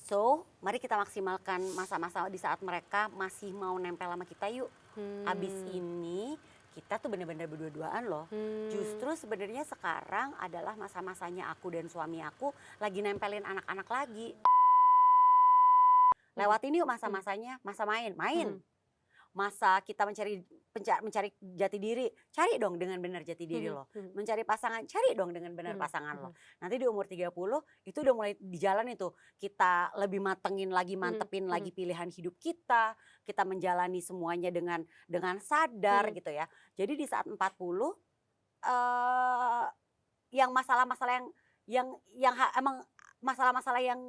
So, mari kita maksimalkan masa-masa di saat mereka masih mau nempel sama kita yuk. Abis ini kita tuh bener-bener berdua-duaan loh. Justru sebenarnya sekarang adalah masa-masanya aku dan suami aku lagi nempelin anak-anak lagi. Lewatin yuk masa-masanya, masa main. Masa kita mencari jati diri, cari dong dengan benar jati diri lo. Mencari pasangan, cari dong dengan benar pasangan lo. Nanti di umur 30 itu udah mulai di jalan itu. Kita lebih matengin lagi, mantepin lagi pilihan hidup kita. Kita menjalani semuanya dengan sadar gitu ya. Jadi di saat 40 yang masalah-masalah emang masalah-masalah yang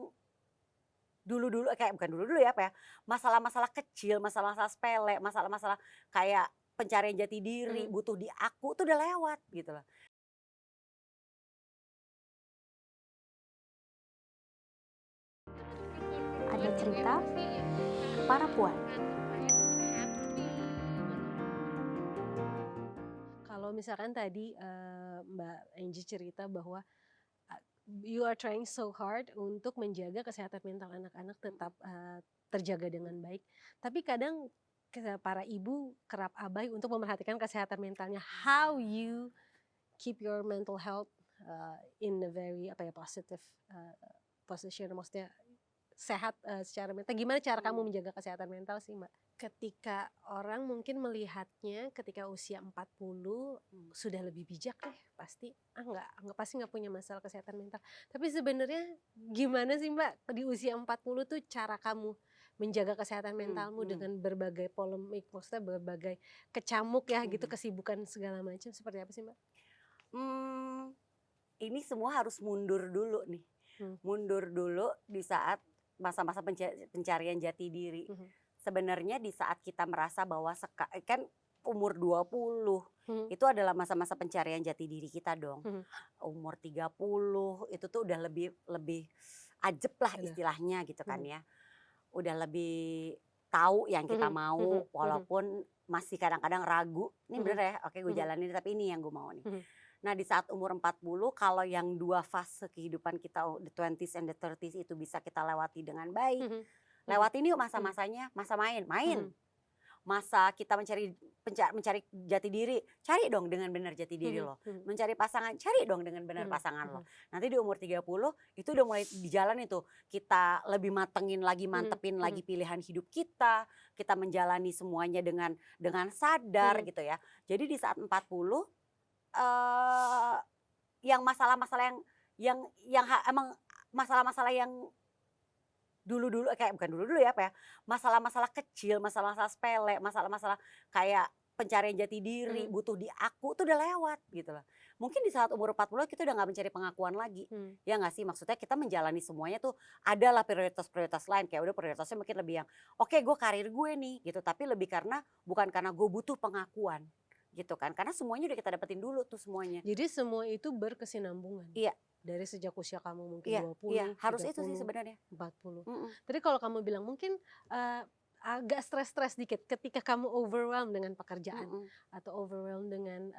dulu-dulu kayak bukan dulu-dulu ya apa ya, masalah-masalah kecil, masalah-masalah sepele, masalah-masalah kayak pencarian jati diri, butuh diaku tuh udah lewat gitu loh. Ada cerita para puan. Kalau misalkan tadi Mbak Angie cerita bahwa you are trying so hard untuk menjaga kesehatan mental anak-anak tetap terjaga dengan baik. Tapi kadang para ibu kerap abai untuk memerhatikan kesehatan mentalnya. How you keep your mental health in a very positive position, maksudnya sehat secara mental. Gimana cara kamu menjaga kesehatan mental sih Mbak? Ketika orang mungkin melihatnya ketika usia 40 sudah lebih bijak deh pasti pasti nggak punya masalah kesehatan mental. Tapi sebenarnya gimana sih Mbak di usia 40 tuh cara kamu menjaga kesehatan mentalmu dengan berbagai polemik, maksudnya berbagai kecamuk ya gitu, kesibukan segala macam, seperti apa sih Mbak? Ini semua harus mundur dulu nih. Mundur dulu di saat masa-masa pencarian jati diri. Sebenarnya di saat kita merasa bahwa kan umur 20 itu adalah masa-masa pencarian jati diri kita dong. Umur 30 itu tuh udah lebih ajeb lah istilahnya gitu kan ya. Udah lebih tahu yang kita mau walaupun masih kadang-kadang ragu. Ini bener ya, oke gue jalanin tapi ini yang gue mau nih. Nah di saat umur 40 kalau yang dua fase kehidupan kita, the 20s and the 30s itu bisa kita lewati dengan baik. Lewatin yuk masa-masanya, masa main. Masa kita mencari jati diri, cari dong dengan benar jati diri lo. Mencari pasangan, cari dong dengan benar pasangan lo. Nanti di umur 30 itu udah mulai di jalan itu. Kita lebih matengin lagi, mantepin lagi pilihan hidup kita. Kita menjalani semuanya dengan sadar gitu ya. Jadi di saat 40 yang masalah-masalah emang masalah-masalah yang dulu-dulu kayak bukan dulu-dulu ya apa ya, masalah-masalah kecil, masalah-masalah sepele, masalah-masalah kayak pencarian jati diri, butuh diaku tuh udah lewat gitu loh. Mungkin di saat umur 40 kita udah gak mencari pengakuan lagi. Ya gak sih? Maksudnya kita menjalani semuanya tuh adalah prioritas-prioritas lain. Kayak udah prioritasnya mungkin lebih yang oke, gue karir gue nih gitu. Tapi lebih bukan karena gue butuh pengakuan gitu kan. Karena semuanya udah kita dapetin dulu tuh semuanya. Jadi semua itu berkesinambungan? Iya. Dari sejak usia kamu mungkin 20, iya, harus 30, itu sih sebenarnya. 40. Tadi kalau kamu bilang mungkin agak stres-stres dikit ketika kamu overwhelmed dengan pekerjaan atau overwhelmed dengan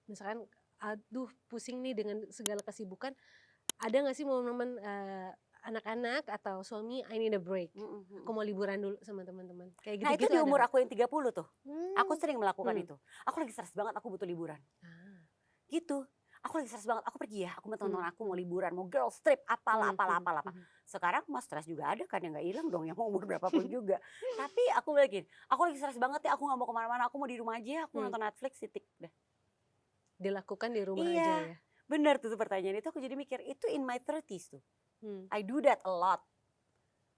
misalkan aduh pusing nih dengan segala kesibukan, ada nggak sih momen-momen anak-anak atau suami I need a break, aku mau liburan dulu sama teman-teman kayak gitu? Nah itu di umur aku yang 30 tuh, aku sering melakukan itu. Aku lagi stres banget, aku butuh liburan. Gitu. Aku lagi stres banget, aku pergi ya, aku sama teman-teman aku mau liburan, mau girls trip, apalah. Sekarang mas stres juga ada kan, yang gak hilang dong, yang mau umur berapapun juga. Tapi aku lagi stres banget ya, aku gak mau kemana-mana, aku mau di rumah aja, aku nonton Netflix, titik deh. Dilakukan di rumah aja ya? Bener tuh pertanyaan itu, aku jadi mikir, itu in my 30s tuh. I do that a lot.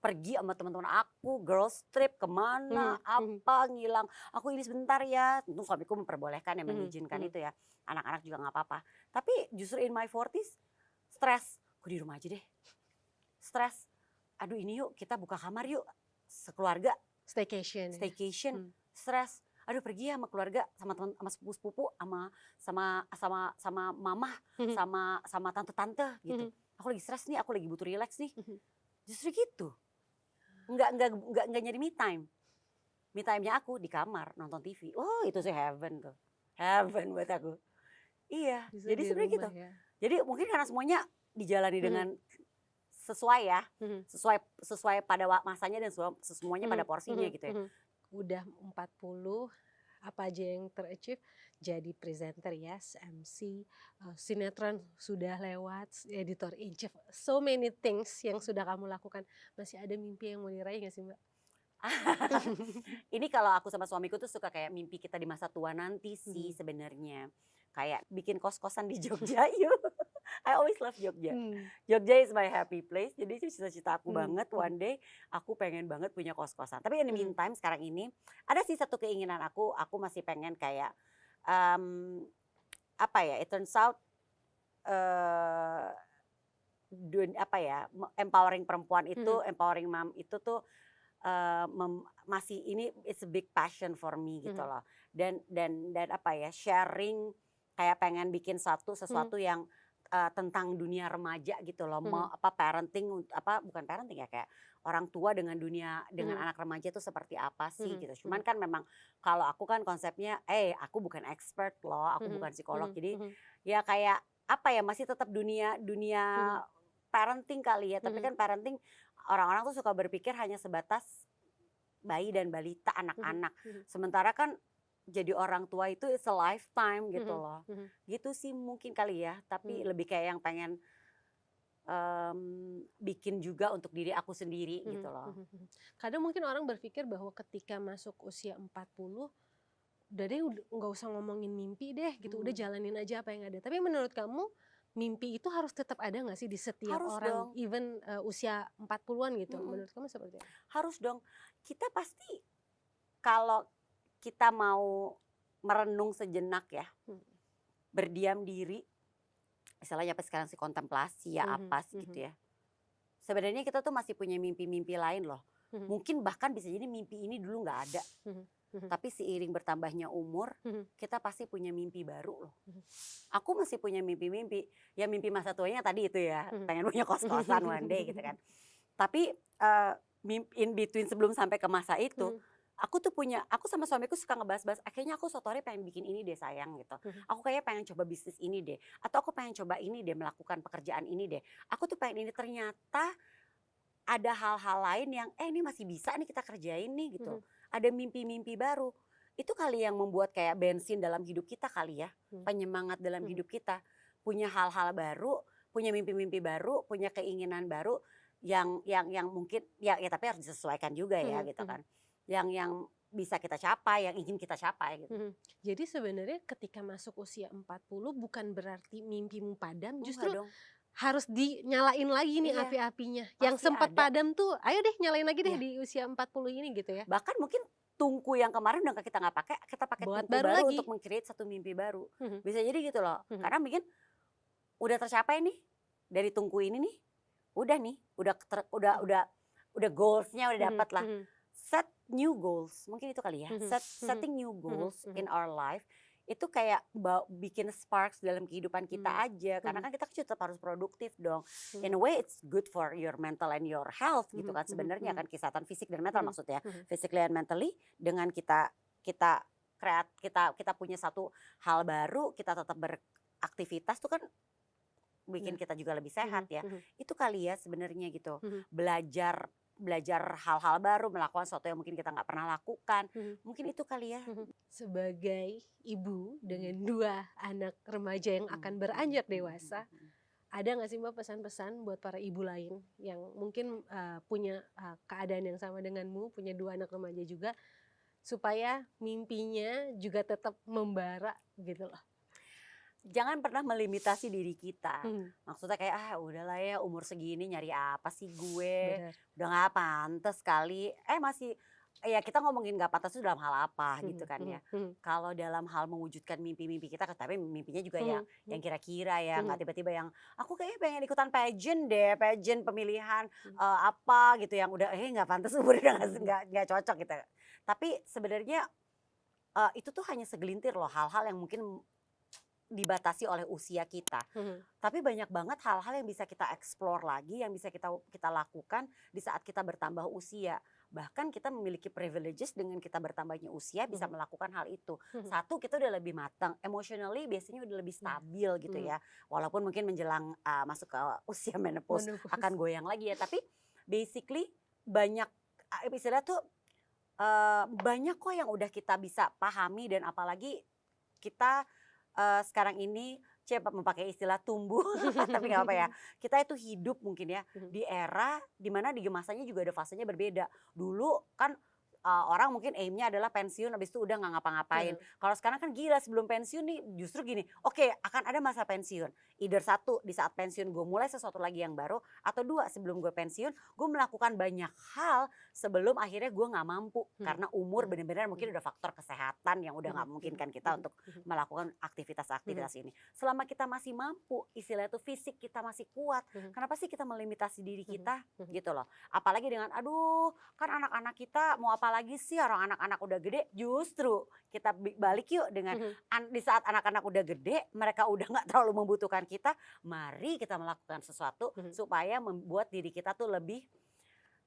Pergi sama teman-teman aku, girls trip kemana, ngilang. Aku ini sebentar ya, tentu suamiku memperbolehkan ya, mengizinkan itu ya. Anak-anak juga gak apa-apa. Tapi justru in my 40s, stres. Aku di rumah aja deh. Stres. Aduh ini yuk, kita buka kamar yuk, sekeluarga. Staycation. Stres. Aduh pergi ya sama keluarga, sama teman, sama sepupu-sepupu, sama mama, sama tante-tante gitu. Aku lagi stres nih, aku lagi butuh relax nih. Justru gitu. Enggak nyari me time. Me time-nya aku di kamar nonton TV. Oh, itu sih heaven tuh. Heaven buat aku. Iya, Bisa jadi sebenarnya gitu. Ya. Jadi mungkin karena semuanya dijalani dengan sesuai ya, sesuai pada masanya dan semuanya pada porsinya gitu ya. Udah 40, apa aja yang ter-achieve, jadi presenter ya, MC, sinetron sudah lewat, editor in chief, so many things yang sudah kamu lakukan. Masih ada mimpi yang mau diraih nggak sih Mbak? Ini kalau aku sama suamiku tuh suka kayak mimpi kita di masa tua nanti sih sebenarnya. Kayak bikin kos-kosan di Jogja yuk. I always love Jogja. Jogja is my happy place. Jadi itu cita-cita aku banget. One day aku pengen banget punya kos-kosan. Tapi in the meantime sekarang ini ada sih satu keinginan aku. Aku masih pengen kayak apa ya? It turns out empowering perempuan itu, empowering mom itu tuh masih ini it's a big passion for me gitu loh. Dan apa ya? Sharing kayak pengen bikin sesuatu yang tentang dunia remaja gitu loh, parenting, bukan parenting ya, kayak orang tua dengan dunia dengan anak remaja itu seperti apa sih gitu. Cuman kan memang kalau aku kan konsepnya, aku bukan expert loh, aku bukan psikolog, jadi ya kayak apa ya, masih tetap dunia parenting kali ya. Tapi kan parenting orang-orang tuh suka berpikir hanya sebatas bayi dan balita, anak-anak. Sementara kan jadi orang tua itu it's a lifetime gitu loh. Gitu sih mungkin kali ya, tapi lebih kayak yang pengen bikin juga untuk diri aku sendiri gitu loh. Kadang mungkin orang berpikir bahwa ketika masuk usia 40, udah deh nggak usah ngomongin mimpi deh gitu, udah jalanin aja apa yang ada. Tapi menurut kamu mimpi itu harus tetap ada nggak sih di setiap Harus orang, dong. even usia 40-an gitu? Menurut kamu seperti apa? Harus dong. Kita pasti kalau kita mau merenung sejenak ya, berdiam diri, misalnya apa sekarang sih kontemplasi ya apa sih gitu ya. Sebenarnya kita tuh masih punya mimpi-mimpi lain loh. Mungkin bahkan bisa jadi mimpi ini dulu nggak ada. Tapi seiring bertambahnya umur, kita pasti punya mimpi baru loh. Aku masih punya mimpi-mimpi. Ya mimpi masa tuanya tadi itu ya, pengen punya kos-kosan one day gitu kan. Tapi in between sebelum sampai ke masa itu, aku sama suamiku suka ngebahas-bahas, kayaknya aku suatu hari pengen bikin ini deh sayang gitu. Aku kayaknya pengen coba bisnis ini deh. Atau aku pengen coba ini deh, melakukan pekerjaan ini deh. Aku tuh pengen ini, ternyata ada hal-hal lain yang ini masih bisa nih kita kerjain nih gitu. Ada mimpi-mimpi baru. Itu kali yang membuat kayak bensin dalam hidup kita kali ya. Penyemangat dalam hidup kita. Punya hal-hal baru, punya mimpi-mimpi baru, punya keinginan baru yang mungkin ya tapi harus disesuaikan juga ya gitu kan. Yang bisa kita capai, yang ingin kita capai gitu. Jadi sebenarnya ketika masuk usia 40 bukan berarti mimpimu padam, justru harus dinyalain lagi nih api-apinya. Yang sempat padam tuh, ayo deh nyalain lagi deh di usia 40 ini gitu ya. Bahkan mungkin tungku yang kemarin udah kita nggak pakai, kita pakai tungku baru untuk meng-create satu mimpi baru. Bisa jadi gitu loh. Karena mungkin udah tercapai nih dari tungku ini nih. Udah nih, udah goals-nya udah dapat lah. Set new goals, mungkin itu kali ya. Setting new goals in our life itu kayak bikin sparks dalam kehidupan kita aja. Karena kan kita tetap harus produktif dong. In a way it's good for your mental and your health gitu kan sebenarnya kan, kesehatan fisik dan mental maksudnya. Physically and mentally, dengan kita punya satu hal baru, kita tetap beraktivitas tuh kan bikin kita juga lebih sehat ya. Itu kali ya sebenarnya gitu. Belajar hal-hal baru, melakukan sesuatu yang mungkin kita nggak pernah lakukan. Mungkin itu kali ya. Sebagai ibu dengan 2 anak remaja yang akan beranjak dewasa, ada nggak sih Mbak pesan-pesan buat para ibu lain yang mungkin punya keadaan yang sama denganmu, punya 2 anak remaja juga, supaya mimpinya juga tetap membara gitu loh? Jangan pernah melimitasi diri kita. Maksudnya kayak udahlah ya, umur segini nyari apa sih gue. Benar. Udah gak pantas kali. Masih ya kita ngomongin gak pantas itu dalam hal apa gitu kan ya. Kalau dalam hal mewujudkan mimpi-mimpi kita, tapi mimpinya juga yang kira-kira ya. Gak tiba-tiba yang aku kayaknya pengen ikutan pageant pemilihan apa gitu yang udah gak pantas, umur udah gak cocok gitu. Tapi sebenarnya itu tuh hanya segelintir loh hal-hal yang mungkin dibatasi oleh usia kita. Tapi banyak banget hal-hal yang bisa kita explore lagi, yang bisa kita lakukan di saat kita bertambah usia. Bahkan kita memiliki privileges dengan kita bertambahnya usia bisa melakukan hal itu. Mhm. Satu, kita udah lebih matang, emotionally biasanya udah lebih stabil gitu ya. Walaupun mungkin menjelang masuk ke usia menopause Menopause. akan goyang lagi ya. Tapi basically banyak istilah tuh banyak kok yang udah kita bisa pahami, dan apalagi kita sekarang ini memakai istilah tumbuh tapi nggak apa ya, kita itu hidup mungkin ya di era dimana di masanya juga ada fasenya berbeda. Dulu kan orang mungkin aimnya adalah pensiun habis itu udah nggak ngapa-ngapain. Kalau sekarang kan gila, sebelum pensiun nih justru gini, oke, akan ada masa pensiun. Either satu, di saat pensiun gue mulai sesuatu lagi yang baru, atau dua, sebelum gue pensiun gue melakukan banyak hal sebelum akhirnya gue nggak mampu karena umur benar-benar mungkin udah faktor kesehatan yang udah nggak memungkinkan kita untuk melakukan aktivitas-aktivitas ini. Selama kita masih mampu, istilahnya tuh fisik kita masih kuat, kenapa sih kita melimitasi diri kita gitu loh. Apalagi dengan aduh kan anak-anak kita mau apa lagi sih, orang anak-anak udah gede. Justru kita balik yuk dengan di saat anak-anak udah gede, mereka udah nggak terlalu membutuhkan kita, mari kita melakukan sesuatu supaya membuat diri kita tuh lebih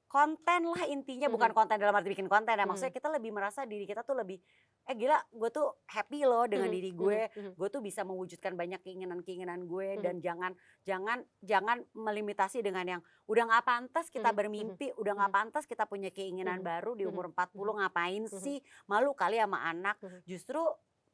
konten lah intinya. Bukan konten dalam arti bikin konten ya, maksudnya kita lebih merasa diri kita tuh lebih gila, gue tuh happy loh dengan diri gue tuh bisa mewujudkan banyak keinginan-keinginan gue, dan jangan melimitasi dengan yang udah nggak pantas kita bermimpi, udah nggak pantas kita punya keinginan baru di umur 40, ngapain sih, malu kali sama anak. Justru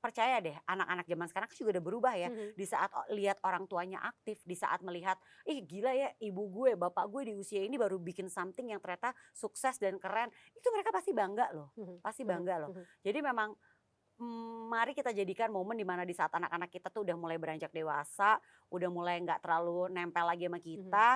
percaya deh, anak-anak zaman sekarang kan juga udah berubah ya. Di saat lihat orang tuanya aktif, di saat melihat, ih gila ya ibu gue, bapak gue di usia ini baru bikin something yang ternyata sukses dan keren, itu mereka pasti bangga loh, pasti bangga loh. Jadi memang mari kita jadikan momen dimana di saat anak-anak kita tuh udah mulai beranjak dewasa, udah mulai nggak terlalu nempel lagi sama kita,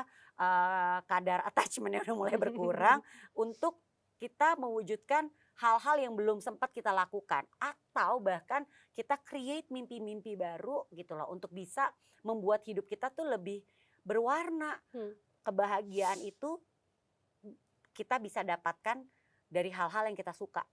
kadar attachmentnya udah mulai berkurang, untuk kita mewujudkan hal-hal yang belum sempat kita lakukan, atau bahkan kita create mimpi-mimpi baru gitu loh, untuk bisa membuat hidup kita tuh lebih berwarna. Kebahagiaan itu kita bisa dapatkan dari hal-hal yang kita suka.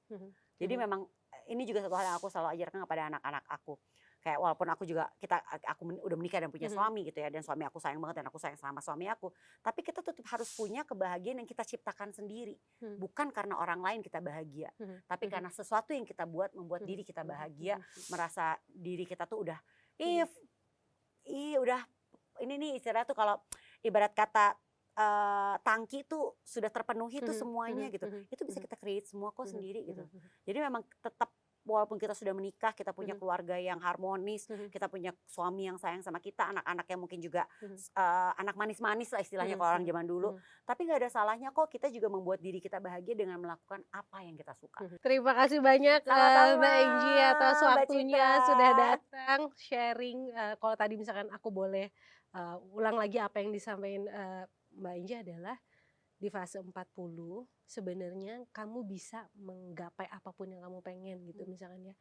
Jadi memang ini juga satu hal yang aku selalu ajarkan kepada anak-anak aku. Kayak walaupun aku udah menikah dan punya suami gitu ya, dan suami aku sayang banget dan aku sayang sama suami aku, tapi kita tetap harus punya kebahagiaan yang kita ciptakan sendiri. Bukan karena orang lain kita bahagia, tapi karena sesuatu yang kita buat membuat diri kita bahagia, merasa diri kita tuh udah udah ini nih istilahnya tuh, kalau ibarat kata tangki tuh sudah terpenuhi tuh semuanya gitu. Itu bisa kita create semua kok sendiri gitu. Jadi memang tetap walaupun kita sudah menikah, kita punya keluarga yang harmonis, kita punya suami yang sayang sama kita, anak-anak yang mungkin juga anak manis-manis lah istilahnya kalau orang zaman dulu. Tapi nggak ada salahnya kok kita juga membuat diri kita bahagia dengan melakukan apa yang kita suka. Terima kasih banyak Mbak Enggi atas waktunya sudah datang sharing. Kalau tadi misalkan aku boleh ulang lagi apa yang disampaikan Mbak Enggi adalah di fase 40 sebenarnya kamu bisa menggapai apapun yang kamu pengen gitu, misalkan ya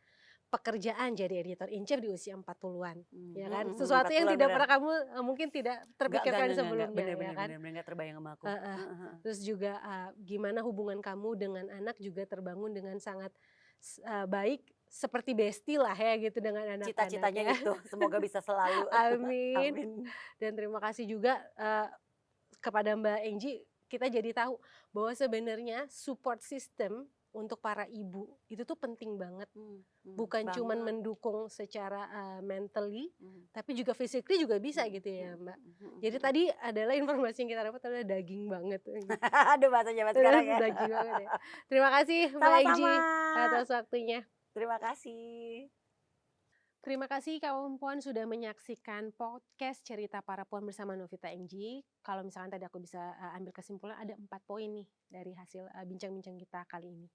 pekerjaan jadi editor in chief di usia 40-an, ya kan, sesuatu yang tidak pernah kamu mungkin tidak terpikirkan sebelumnya, ya kan, bener, nggak terbayang sama aku. Terus juga gimana hubungan kamu dengan anak juga terbangun dengan sangat baik, seperti besti lah ya gitu dengan anak-anak. Cita-citanya itu semoga bisa selalu. Amin. Dan terima kasih juga kepada Mbak Enggi, kita jadi tahu bahwa sebenarnya support system untuk para ibu itu tuh penting banget. Bukan cuma mendukung secara mentally, tapi juga physically juga bisa gitu ya Mbak. Jadi tadi adalah informasi yang kita dapat adalah daging banget. Aduh bahasa zaman sekarang ya. Daging banget ya. Terima kasih Mbak Enggi atas waktunya. Terima kasih. Terima kasih kawan puan sudah menyaksikan podcast Cerita Para Puan bersama Novita Enggi. Kalau misalkan tadi aku bisa ambil kesimpulan, ada 4 poin nih dari hasil bincang-bincang kita kali ini.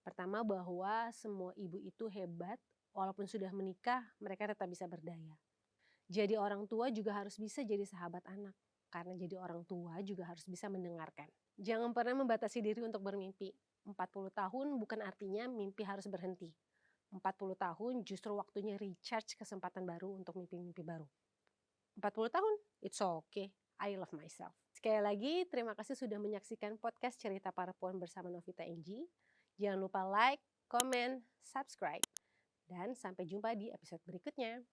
Pertama, bahwa semua ibu itu hebat, walaupun sudah menikah mereka tetap bisa berdaya. Jadi orang tua juga harus bisa jadi sahabat anak, karena jadi orang tua juga harus bisa mendengarkan. Jangan pernah membatasi diri untuk bermimpi. 40 tahun bukan artinya mimpi harus berhenti. 40 tahun justru waktunya recharge kesempatan baru untuk mimpi-mimpi baru. 40 tahun, it's okay. I love myself. Sekali lagi, terima kasih sudah menyaksikan podcast Cerita Para Puan bersama Novita Enggi. Jangan lupa like, comment, subscribe. Dan sampai jumpa di episode berikutnya.